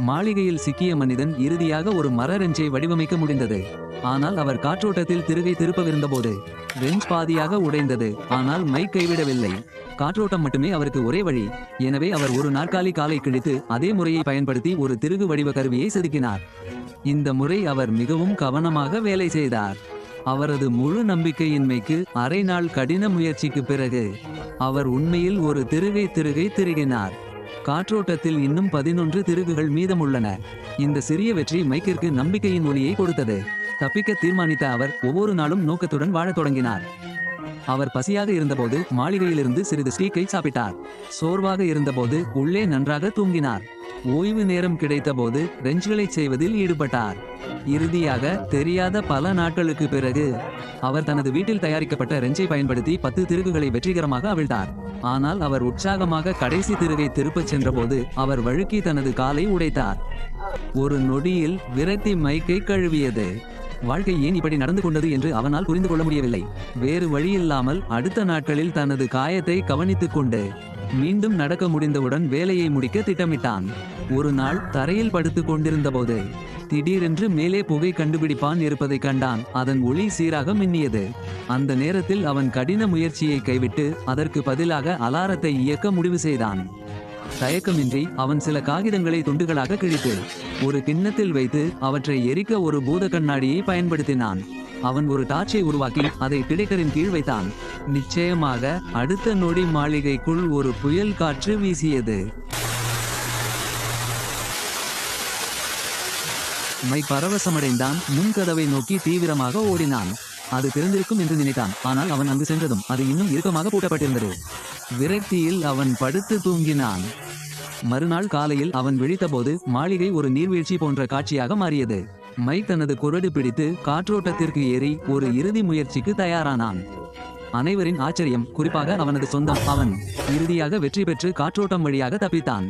மாளிகையில் சிக்கிய மனிதன் இறுதியாக ஒரு மர ரெஞ்சை வடிவமைக்க முடிந்தது. ஆனால் அவர் காற்றோட்டத்தில் திருகை திருப்பவிருந்தபோது ரெஞ்ச் பாதியாக உடைந்தது. ஆனால் மைக் கைவிடவில்லை. காற்றோட்டம் மட்டுமே அவருக்கு ஒரே வழி. எனவே அவர் ஒரு நாற்காலி காலை கிழித்து அதே முறையை பயன்படுத்தி ஒரு திருகு வடிவ கருவியை செதுக்கினார். இந்த முறை அவர் மிகவும் கவனமாக வேலை செய்தார். அவரது முழு நம்பிக்கையின்மைக்கு அரை நாள் கடின முயற்சிக்கு பிறகு அவர் உண்மையில் ஒரு திருகை திருகினார். காற்றோட்டத்தில் இன்னும் 11 திருகுகள் மீதமுள்ளன. இந்த சிறிய வெற்றி மைக்கிற்கு நம்பிக்கையின் ஒளியை கொடுத்தது. தப்பிக்க தீர்மானித்த அவர் ஒவ்வொரு நாளும் நோக்கத்துடன் வாழத் தொடங்கினார். அவர் பசியாக இருந்தபோது மாளிகையிலிருந்து சிறிது ஸ்டீக்கை சாப்பிட்டார். சோர்வாக இருந்தபோது உள்ளே நன்றாக தூங்கினார். ஓய்வு நேரம் கிடைத்தபோது ரெஞ்ச்களை செய்வதில் ஈடுபட்டார். இறுதியாக தெரியாத பல நாட்களுக்கு பிறகு அவர் தனது வீட்டில் தயாரிக்கப்பட்ட ரெஞ்சை பயன்படுத்தி 10 திருகுகளை வெற்றிகரமாக அவிழ்த்தார். ஆனால் அவர் உற்சாகமாக கடைசி திருகை திருப்பச் சென்றபோது அவர் வழுக்கி தனது காலை உடைத்தார். ஒரு நொடியில் விரக்தி மைக்கை கழுவியது. வாழ்க்கை ஏன் இப்படி நடந்து கொண்டது என்று அவனால் புரிந்து கொள்ள முடியவில்லை. வேறு வழியில்லாமல் அடுத்த நாட்களில் தனது காயத்தை கவனித்துக் கொண்டு மீண்டும் நடக்க முடிந்தவுடன் வேலையை முடிக்க திட்டமிட்டான். ஒரு நாள் தரையில் படுத்துக் கொண்டிருந்தபோது திடீரென்று மேலே புகை கண்டுபிடிப்பான் இருப்பதை கண்டான். அதன் ஒளி சீராக மின்னியது. அந்த நேரத்தில் அவன் கடின முயற்சியை கைவிட்டு அதற்கு பதிலாக அலாரத்தை இயக்க முடிவு செய்தான். தயக்கமின்றி அவன் சில காகிதங்களை துண்டுகளாக கிழித்து ஒரு கிண்ணத்தில் வைத்து அவற்றை எரிக்க ஒரு பூத கண்ணாடியை பயன்படுத்தினான். அவன் ஒரு டார்ச்சை உருவாக்கி அதை டிடெக்டரின் கீழ் வைத்தான். நிச்சயமாக அடுத்த நொடி மாளிகைக்குள் ஒரு புயல் காற்று வீசியது. மைக் பரவசமடைந்தான். முன்கதவை நோக்கி தீவிரமாக ஓடினான். அது திறந்திருக்கும் என்று நினைத்தான். ஆனால் அவன் அங்கு சென்றதும் அது இன்னும் இறுக்கமாக பூட்டப்பட்டிருந்தது. விரக்தியில் அவன் படுத்து தூங்கினான். மறுநாள் காலையில் அவன் விழித்தபோது மாளிகை ஒரு நீர்வீழ்ச்சி போன்ற காட்சியாக மாறியது. மைக் தனது குரடு பிடித்து காற்றோட்டத்திற்கு ஏறி ஒரு இறுதி முயற்சிக்கு தயாரானான். அனைவரின் ஆச்சரியம், குறிப்பாக அவனது சொந்தம். அவன் இறுதியாக வெற்றி பெற்று காற்றோட்டம் வழியாக தப்பித்தான்.